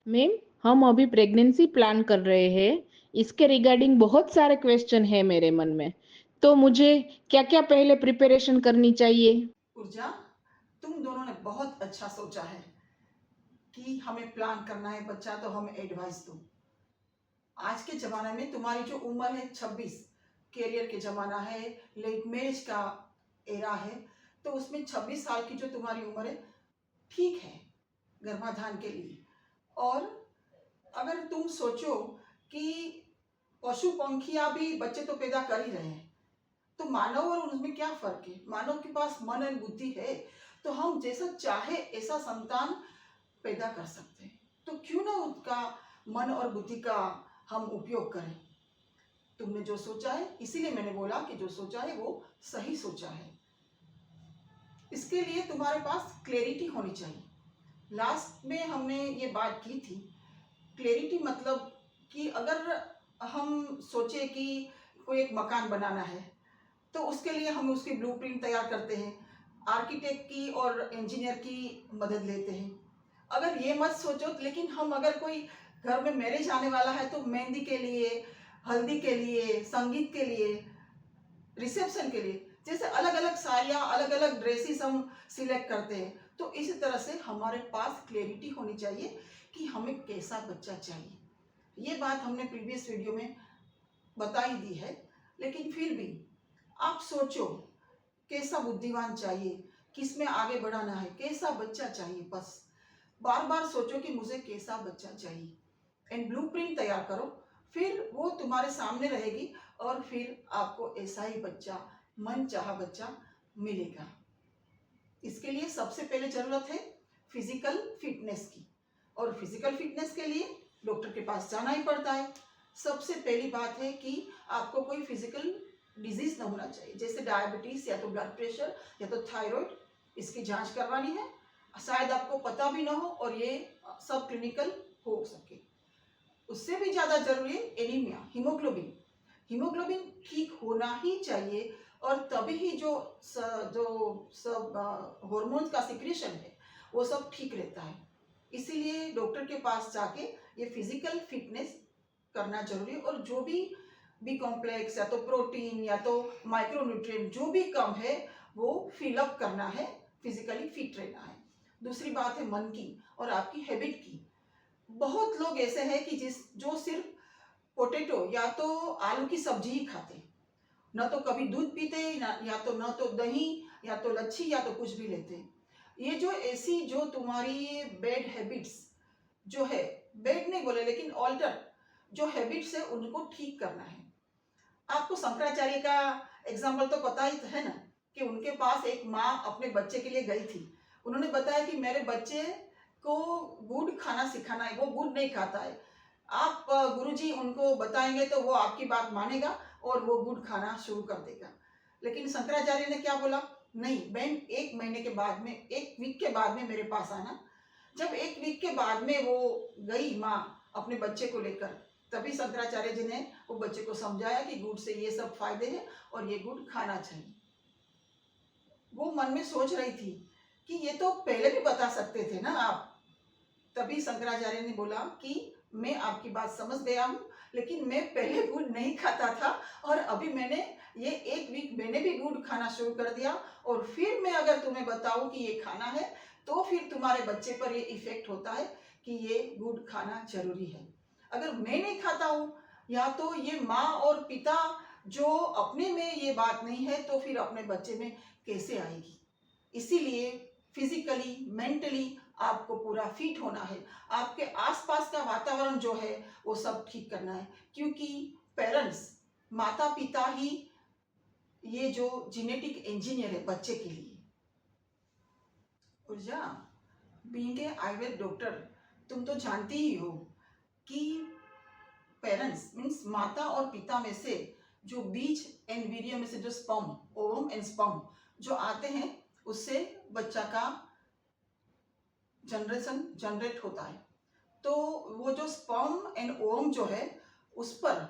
Ma'am, हम अभी pregnancy plan कर रहे हैं। इसके रिगार्डिंग बहुत सारे क्वेश्चन है मेरे मन में। तो मुझे क्या-क्या पहले प्रिपरेशन करनी चाहिए? ऊर्जा, तुम दोनों ने बहुत अच्छा सोचा है कि हमें प्लान करना है बच्चा, तो हम एडवाइस दो। आज के ज़माने में तुम्हारी जो उम्र है 26, कैरियर के ज़माना है, लेट मैरिज का एरा है, तो उसमें 26 साल की जो तुम्हारी उम्र है ठीक है गर्भाधान के लिए। और अगर तुम सोचो कि पशु पंखियां भी बच्चे तो पैदा कर ही रहे हैं, तो मानव और उनमें क्या फर्क है? मानव के पास मन और बुद्धि है, तो हम जैसा चाहे ऐसा संतान पैदा कर सकते हैं। तो क्यों ना उसका मन और बुद्धि का हम उपयोग करें। तुमने जो सोचा है, इसीलिए मैंने बोला कि जो सोचा है वो सही सोचा है। इसके लिए तुम्हारे पास क्लैरिटी होनी चाहिए। लास्ट में हमने ये बात की थी, क्लैरिटी मतलब कि अगर हम सोचे कि कोई एक मकान बनाना है, तो उसके लिए हम उसकी ब्लूप्रिंट तैयार करते हैं, आर्किटेक्ट की और इंजीनियर की मदद लेते हैं। अगर ये मत सोचो, लेकिन हम अगर कोई घर में मैरिज आने वाला है, तो मेहंदी के लिए, हल्दी के लिए, संगीत के लिए, रिसेप्शन के लिए, जैसे अलग अलग साड़ियाँ, अलग अलग ड्रेसेस हम सिलेक्ट करते हैं, तो इसी तरह से हमारे पास क्लैरिटी होनी चाहिए कि हमें कैसा बच्चा चाहिए। ये बात हमने प्रीवियस वीडियो में बता ही दी है, लेकिन फिर भी आप सोचो कैसा बुद्धिमान चाहिए, किस में आगे बढ़ाना है, कैसा बच्चा चाहिए। बस बार बार सोचो कि मुझे कैसा बच्चा चाहिए, एंड ब्लूप्रिंट तैयार करो। फिर वो तुम्हारे सामने रहेगी और फिर आपको ऐसा ही बच्चा, मन चाहा बच्चा मिलेगा। इसके लिए सबसे पहले जरूरत है फिजिकल फिटनेस की, और फिजिकल फिटनेस के लिए डॉक्टर के पास जाना ही पड़ता है। सबसे पहली बात है कि आपको कोई फिजिकल डिजीज ना होना चाहिए, जैसे डायबिटीज या तो ब्लड प्रेशर या तो थायराइड। इसकी जांच करवानी है, शायद आपको पता भी ना हो और ये सब क्लिनिकल हो सके। उससे भी ज़्यादा जरूरी है एनीमिया, हीमोग्लोबिन। हीमोग्लोबिन ठीक होना ही चाहिए, और तभी ही जो सब हार्मोन्स का सिक्रेशन है वो सब ठीक रहता है। इसीलिए डॉक्टर के पास जाके ये फिजिकल फिटनेस करना जरूरी है, और जो भी बी कॉम्प्लेक्स या तो प्रोटीन या तो माइक्रोन्यूट्रिएंट जो भी कम है वो फिलअप करना है, फिजिकली फिट रहना है। दूसरी बात है मन की और आपकी हैबिट की। बहुत लोग ऐसे हैं कि जो सिर्फ पोटैटो या तो आलू की सब्जी ही खाते, न तो कभी दूध पीते, न तो दही, या तो लच्छी, या तो कुछ भी लेते। ये जो ऐसी जो तुम्हारी बैड हैबिट्स जो है, बैड नहीं बोले लेकिन ऑल्टर जो हैबिट्स है उनको ठीक करना है। आपको शंकराचार्य का एग्जाम्पल तो पता ही है ना, कि उनके पास एक माँ अपने बच्चे के लिए गई थी। उन्होंने बताया कि मेरे बच्चे को गुड़ खाना सिखाना है, वो गुड़ नहीं खाता है। आप गुरुजी उनको बताएंगे तो वो आपकी बात मानेगा और वो गुड़ खाना शुरू कर देगा। लेकिन शंकराचार्य ने क्या बोला, नहीं बहन, 1 महीने के बाद में, 1 वीक के बाद में मेरे पास आना। जब 1 वीक के बाद में वो गई माँ अपने बच्चे को लेकर, तभी शंकराचार्य जी ने वो बच्चे को समझाया कि गुड़ से ये सब फायदे हैं और ये गुड़ खाना चाहिए। वो मन में सोच रही थी कि ये तो पहले भी बता सकते थे ना आप। तभी शंकराचार्य ने बोला कि मैं आपकी बात समझ गया हूँ, लेकिन मैं पहले गुड़ नहीं खाता था, और अभी मैंने ये 1 वीक मैंने भी गुड़ खाना शुरू कर दिया, और फिर मैं अगर तुम्हें बताऊं कि ये खाना है, तो फिर तुम्हारे बच्चे पर ये इफेक्ट होता है कि ये गुड़ खाना जरूरी है। अगर मैं नहीं खाता हूँ, या तो ये माँ और पिता जो अपने में ये बात नहीं है, तो फिर अपने बच्चे में कैसे आएगी। इसीलिए फिजिकली, मेंटली आपको पूरा फिट होना है। आपके आसपास का वातावरण जो है वो सब ठीक करना है, क्योंकि पेरेंट्स, माता पिता ही ये जो जेनेटिक इंजीनियर है बच्चे के लिए। ऊर्जा, बीइंग ए आयुर्वेद डॉक्टर, तुम तो जानती ही हो कि पेरेंट्स मीन्स माता और पिता में से जो बीज एंड वीर्य में से जो स्पर्म, ओवम एंड स्पर्म जो आते हैं, उससे बच्चा का जनरेशन जनरेट होता है। तो वो जो स्पर्म एंड ओवम जो है, उस पर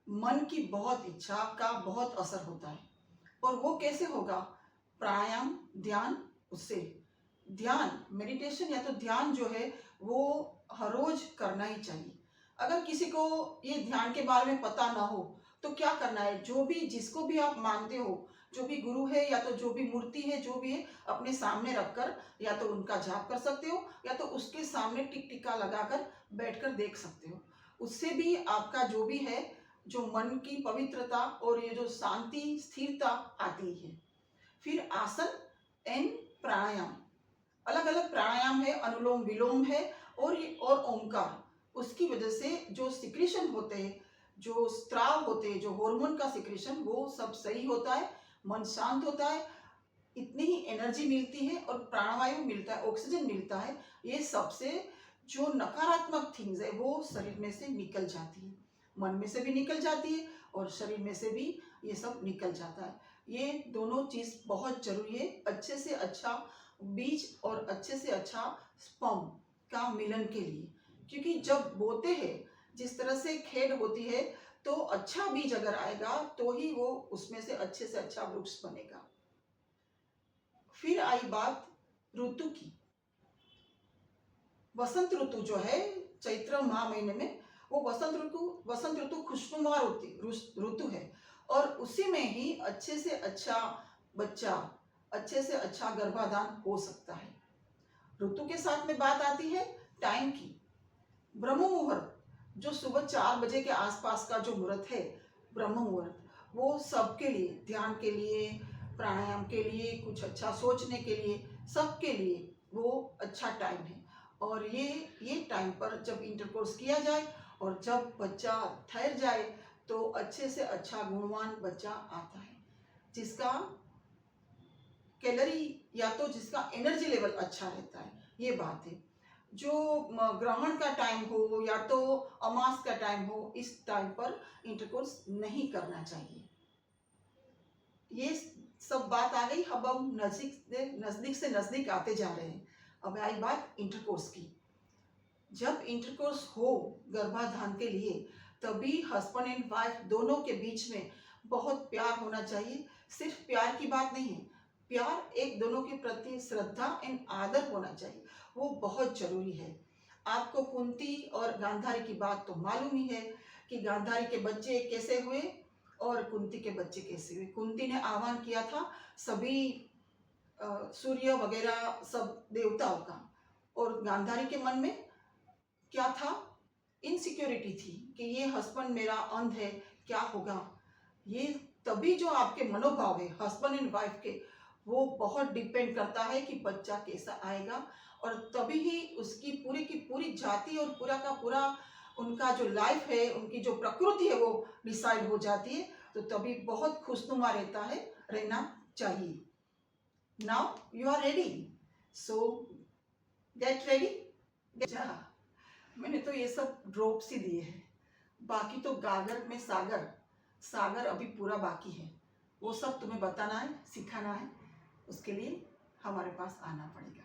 मन की बहुत इच्छा का बहुत असर होता है। और वो कैसे होगा? प्राणायाम, ध्यान, उससे ध्यान, मेडिटेशन या तो ध्यान जो है वो हर रोज करना ही चाहिए। अगर किसी को ये ध्यान के बारे में पता ना हो तो क्या करना है, जो भी जिसको भी आप मानते हो, जो भी गुरु है या तो जो भी मूर्ति है, जो भी है, अपने सामने रखकर या तो उनका जाप कर सकते हो या तो उसके सामने टिक टिक्का लगाकर बैठकर देख सकते हो। उससे भी आपका जो भी है, जो मन की पवित्रता और ये जो शांति स्थिरता आती है। फिर आसन एंड प्राणायाम, अलग अलग प्राणायाम है, अनुलोम विलोम है और ओमकार। उसकी वजह से जो सिक्रीशन होते हैं, जो स्त्राव होते हैं, जो हार्मोन का सिक्रीशन, वो सब सही होता है, मन शांत होता है, इतनी ही एनर्जी मिलती है और प्राणवायु मिलता है, ऑक्सीजन मिलता है। ये सबसे जो नकारात्मक थिंग्स है वो शरीर में से निकल जाती है, मन में से भी निकल जाती है और शरीर में से भी ये सब निकल जाता है। ये दोनों चीज़ बहुत जरूरी है, अच्छे से अच्छा बीज और अच्छे से अच्छा स्पर्म का मिलन के लिए। क्योंकि जब बोते हैं, जिस तरह से खेड होती है, तो अच्छा बीज अगर आएगा तो ही वो उसमें से अच्छा वृक्ष बनेगा। फिर आई बात ऋतु की। वसंत ऋतु जो है, चैत्र माह महीने में, वो वसंत ऋतु खुशनुमा ऋतु है और उसी में ही अच्छे से अच्छा बच्चा, अच्छे से अच्छा गर्भाधान हो सकता है। ऋतु के साथ में बात आती है टाइम की। ब्रह्म मुहूर्त, जो सुबह 4 बजे के आसपास का जो मुहूर्त है, ब्रह्म मुहूर्त, वो सबके लिए, ध्यान के लिए, प्राणायाम के लिए, कुछ अच्छा सोचने के लिए, सबके लिए वो अच्छा टाइम है। और ये टाइम पर जब इंटरकोर्स किया जाए और जब बच्चा ठहर जाए तो अच्छे से अच्छा गुणवान बच्चा आता है, जिसका कैलोरी या तो जिसका एनर्जी लेवल अच्छा रहता है। ये बात है। जो ग्रहण का टाइम हो या तो अमास का टाइम हो, इस टाइम पर इंटरकोर्स नहीं करना चाहिए। ये सब बात आ गई। अब हम नजदीक से नजदीक आते जा रहे हैं। अब आई बात इंटरकोर्स की। जब इंटरकोर्स हो गर्भाधान के लिए, तभी हस्बैंड एंड वाइफ दोनों के बीच में बहुत प्यार होना चाहिए। सिर्फ प्यार की बात नहीं है, प्यार एक दोनों के प्रति श्रद्धा एंड आदर होना चाहिए, वो बहुत जरूरी है। आपको कुंती और गांधारी की बात तो मालूम ही है कि गांधारी के बच्चे कैसे हुए और कुंती के बच्चे कैसे हुए। कुंती ने आह्वान किया था सभी सूर्य वगैरह सब देवताओं का, और गांधारी के मन में क्या था, इनसिक्योरिटी थी कि ये हस्बैंड मेरा अंध है, क्या होगा। ये तभी जो आपके मनोभाव है हस्बैंड एंड वाइफ के, वो बहुत डिपेंड करता है कि बच्चा कैसा आएगा, और तभी ही उसकी पूरी की पूरी जाति और पूरा का पूरा उनका जो लाइफ है, उनकी जो प्रकृति है, वो डिसाइड हो जाती है। तो तभी बहुत खुशनुमा रहना चाहिए। Now you are ready, so get ready. मैंने तो ये सब ड्रॉप्स ही दिए हैं, बाकी तो गागर में सागर अभी पूरा बाकी है। वो सब तुम्हें बताना है, सिखाना है, उसके लिए हमारे पास आना पड़ेगा।